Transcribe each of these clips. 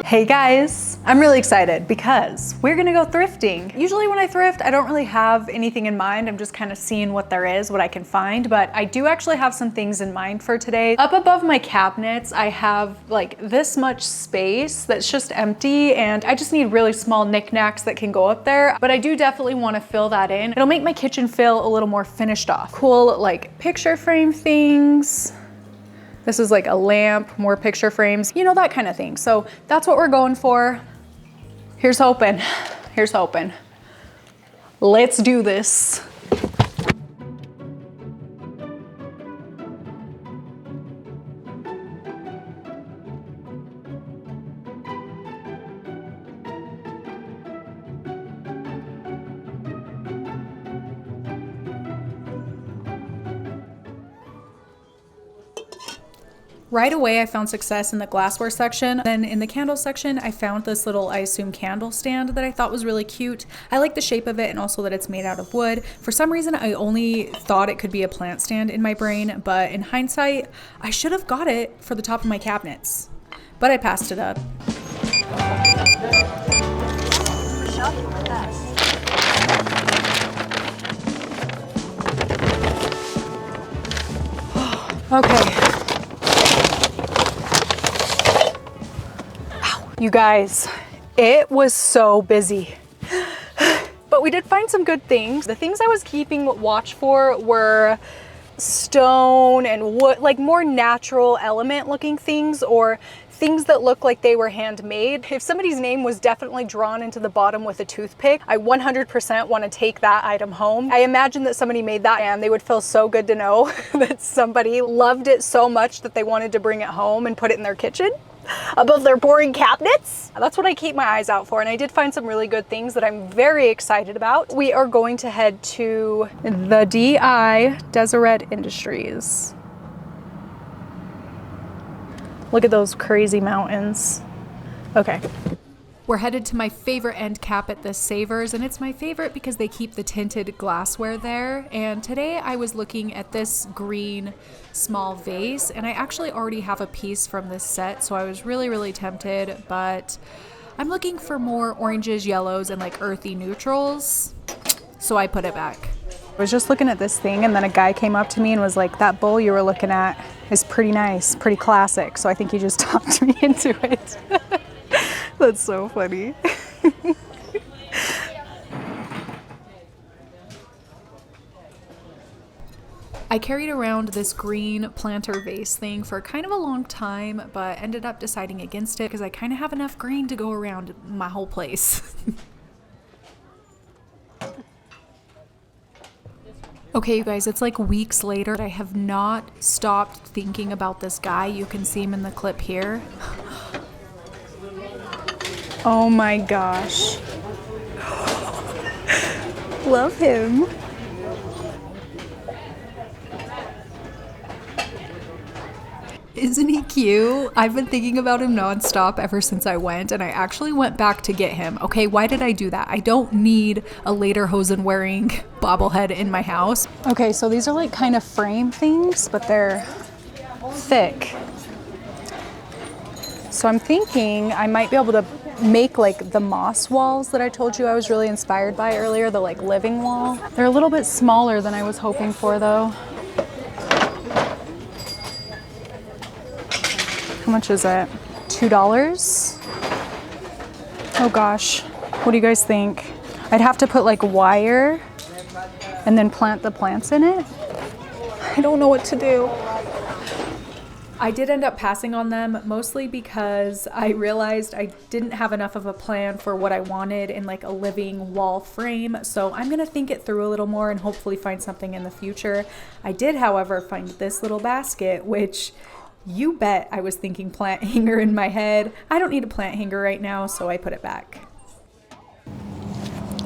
Hey guys, I'm really excited because we're gonna go thrifting. Usually when I thrift, I don't really have anything in mind. I'm just kind of seeing what there is, what I can find, but I do actually have some things in mind for today. Up above my cabinets, I have like this much space that's just empty and I just need really small knickknacks that can go up there, but I do definitely wanna fill that in. It'll make my kitchen feel a little more finished off. Cool like picture frame things. This is like a lamp, more picture frames, you know, that kind of thing. So that's what we're going for. Here's hoping, here's hoping. Let's do this. Right away, I found success in the glassware section. Then in the candle section, I found this little, I assume, candle stand that I thought was really cute. I like the shape of it and also that it's made out of wood. For some reason, I only thought it could be a plant stand in my brain, but in hindsight, I should have got it for the top of my cabinets. But I passed it up. Okay. You guys, it was so busy, but we did find some good things. The things I was keeping watch for were stone and wood, like more natural element looking things or things that look like they were handmade. If somebody's name was definitely drawn into the bottom with a toothpick, I 100% want to take that item home. I imagine that somebody made that and they would feel so good to know that somebody loved it so much that they wanted to bring it home and put it in their kitchen above their boring cabinets. That's what I keep my eyes out for, and I did find some really good things that I'm very excited about. We are going to head to the DI Deseret Industries. Look at those crazy mountains. Okay. We're headed to my favorite end cap at the Savers, and it's my favorite because they keep the tinted glassware there. And today I was looking at this green small vase, and I actually already have a piece from this set, so I was really tempted, but I'm looking for more oranges, yellows, and like earthy neutrals, so I put it back. I was just looking at this thing, and then a guy came up to me and was like, that bowl you were looking at is pretty nice, pretty classic, so I think he just talked me into it. That's so funny. I carried around this green planter vase thing for kind of a long time, but ended up deciding against it because I kind of have enough green to go around my whole place. Okay, you guys, it's like weeks later. I have not stopped thinking about this guy. You can see him in the clip here. Oh my gosh. Love him. Isn't he cute? I've been thinking about him nonstop ever since I went, and I actually went back to get him. Okay, why did I do that? I don't need a lederhosen wearing bobblehead in my house. Okay, so these are like kind of frame things, but they're thick. So I'm thinking I might be able to make like the moss walls that I told you I was really inspired by earlier, the like living wall. They're a little bit smaller than I was hoping for though. How much is it? $2? Oh gosh, what do you guys think? I'd have to put like wire and then plant the plants in it. I don't know what to do. I did end up passing on them, mostly because I realized I didn't have enough of a plan for what I wanted in like a living wall frame. So I'm gonna think it through a little more and hopefully find something in the future. I did, however, find this little basket, which you bet I was thinking plant hanger in my head. I don't need a plant hanger right now, so I put it back.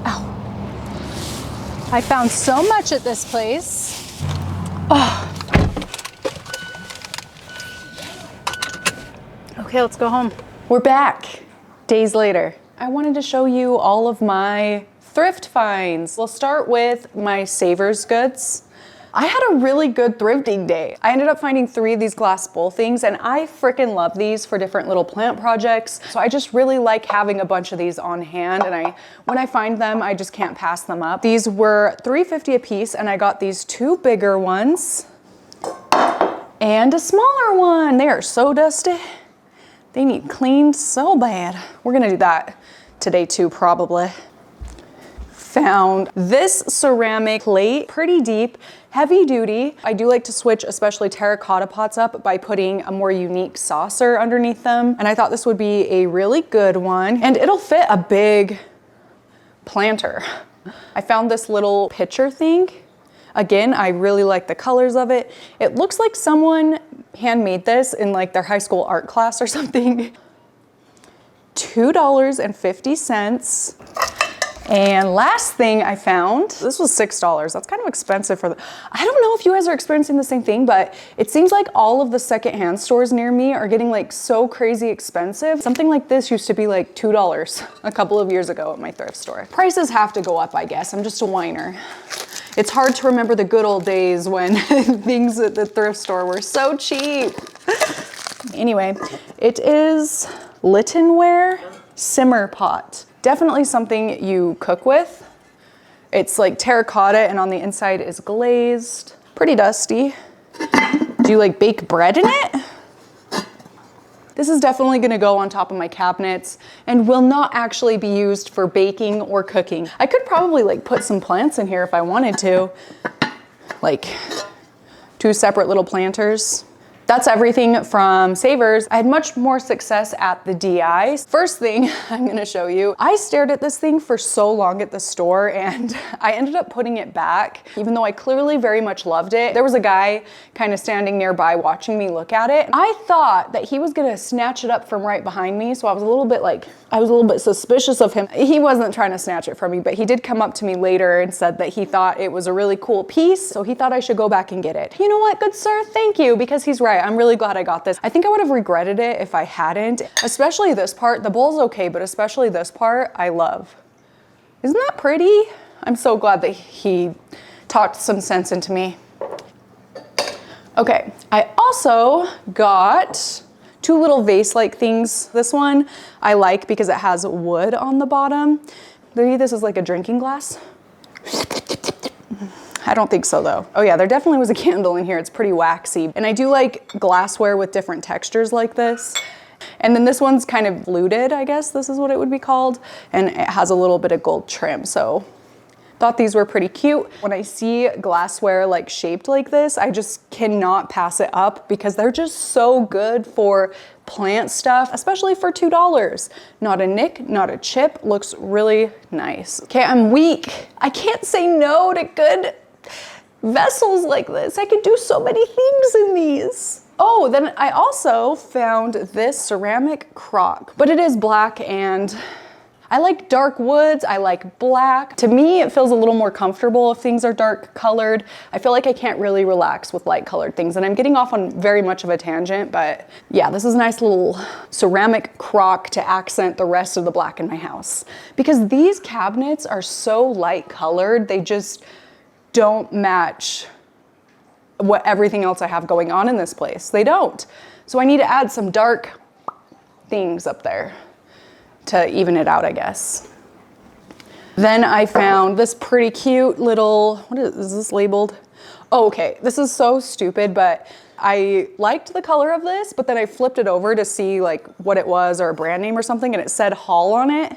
Ow. I found so much at this place. Oh. Okay, let's go home. We're back days later. I wanted to show you all of my thrift finds. We'll start with my Savers goods. I had a really good thrifting day. I ended up finding 3 of these glass bowl things, and I freaking love these for different little plant projects. So I just really like having a bunch of these on hand, and when I find them, I just can't pass them up. These were $3.50 a piece, and I got these 2 bigger ones and a smaller one. They are so dusty. They need cleaned so bad. We're gonna do that today too, probably. Found this ceramic plate, pretty deep, heavy duty. I do like to switch especially terracotta pots up by putting a more unique saucer underneath them. And I thought this would be a really good one, and it'll fit a big planter. I found this little pitcher thing. Again, I really like the colors of it. It looks like someone handmade this in like their high school art class or something. $2.50. And last thing I found, this was $6. That's kind of expensive for I don't know if you guys are experiencing the same thing, but it seems like all of the secondhand stores near me are getting like so crazy expensive. Something like this used to be like $2 a couple of years ago at my thrift store. Prices have to go up, I guess. I'm just a whiner. It's hard to remember the good old days when things at the thrift store were so cheap. Anyway, it is Littenware simmer pot. Definitely something you cook with. It's like terracotta and on the inside is glazed. Pretty dusty. Do you like bake bread in it? This is definitely gonna go on top of my cabinets and will not actually be used for baking or cooking. I could probably like put some plants in here if I wanted to. Like 2 separate little planters. That's everything from Savers. I had much more success at the DI. First thing I'm gonna show you, I stared at this thing for so long at the store and I ended up putting it back, even though I clearly very much loved it. There was a guy kind of standing nearby watching me look at it. I thought that he was gonna snatch it up from right behind me, so I was a little bit suspicious of him. He wasn't trying to snatch it from me, but he did come up to me later and said that he thought it was a really cool piece, so he thought I should go back and get it. You know what, good sir, thank you, because he's right. I'm really glad I got this. I think I would have regretted it if I hadn't, especially this part. The bowl's okay, but especially this part, I love. Isn't that pretty? I'm so glad that he talked some sense into me. Okay, I also got 2 little vase-like things. This one I like because it has wood on the bottom. Maybe this is like a drinking glass. I don't think so though. Oh yeah, there definitely was a candle in here. It's pretty waxy. And I do like glassware with different textures like this. And then this one's kind of fluted, I guess this is what it would be called. And it has a little bit of gold trim. So thought these were pretty cute. When I see glassware like shaped like this, I just cannot pass it up because they're just so good for plant stuff, especially for $2. Not a nick, not a chip, looks really nice. Okay, I'm weak. I can't say no to good vessels like this. I could do so many things in these. Oh, then I also found this ceramic crock, but it is black and I like dark woods, I like black. To me, it feels a little more comfortable if things are dark colored. I feel like I can't really relax with light colored things, and I'm getting off on very much of a tangent, but yeah, this is a nice little ceramic crock to accent the rest of the black in my house. Because these cabinets are so light colored, they just don't match what everything else I have going on in this place. They don't. So I need to add some dark things up there to even it out, I guess. Then I found this pretty cute little, what is this labeled? Oh, okay, this is so stupid, but I liked the color of this, but then I flipped it over to see like what it was or a brand name or something, and it said Hall on it,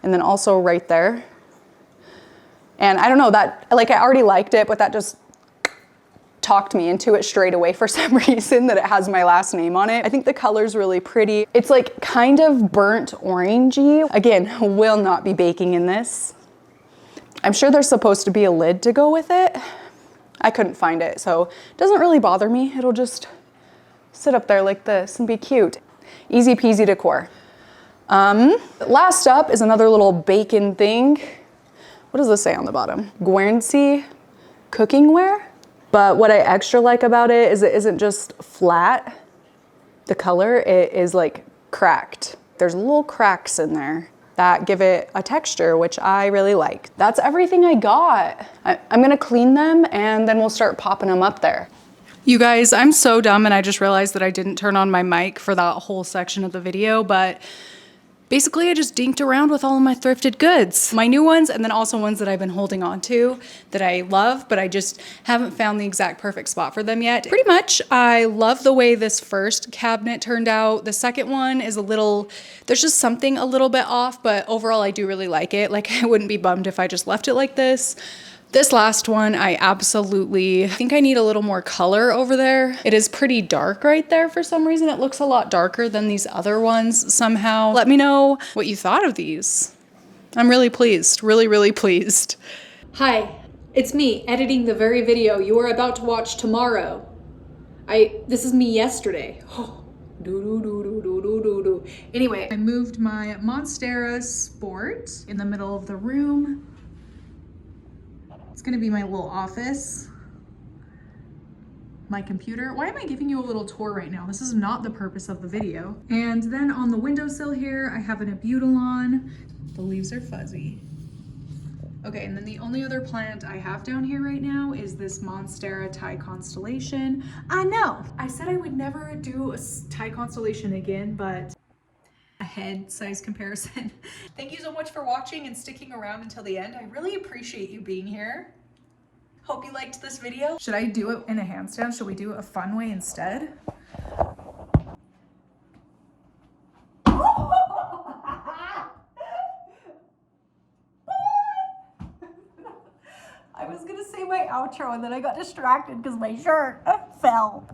and then also right there. And I don't know, that, like I already liked it, but that just talked me into it straight away for some reason, that it has my last name on it. I think the color's really pretty. It's like kind of burnt orangey. Again, will not be baking in this. I'm sure there's supposed to be a lid to go with it. I couldn't find it, so it doesn't really bother me. It'll just sit up there like this and be cute. Easy peasy decor. Last up is another little bacon thing. What does this say on the bottom? Guernsey cookingware. But what I extra like about it is it isn't just flat, the color, it is like cracked. There's little cracks in there. that give it a texture, which I really like. That's everything I got. I'm gonna clean them and then we'll start popping them up there. You guys, I'm so dumb and I just realized that I didn't turn on my mic for that whole section of the video, but basically I just dinked around with all of my thrifted goods. My new ones and then also ones that I've been holding on to that I love, but I just haven't found the exact perfect spot for them yet. Pretty much, I love the way this first cabinet turned out. The second one is a little, there's just something a little bit off, but overall I do really like it. Like I wouldn't be bummed if I just left it like this. This last one, I think I need a little more color over there. It is pretty dark right there for some reason. It looks a lot darker than these other ones somehow. Let me know what you thought of these. I'm really pleased, really, really pleased. Hi, it's me editing the very video you are about to watch tomorrow. This is me yesterday. Anyway, I moved my Monstera Sport in the middle of the room. It's gonna be my little office. My computer. Why am I giving you a little tour right now? This is not the purpose of the video. And then on the windowsill here, I have an Abutilon. The leaves are fuzzy. Okay, and then the only other plant I have down here right now is this Monstera Thai Constellation. I know, I said I would never do a Thai Constellation again, but a head size comparison. Thank you so much for watching and sticking around until the end. I really appreciate you being here. Hope you liked this video. Should I do it in a handstand? Should we do it a fun way instead? I was gonna say my outro and then I got distracted because my shirt fell.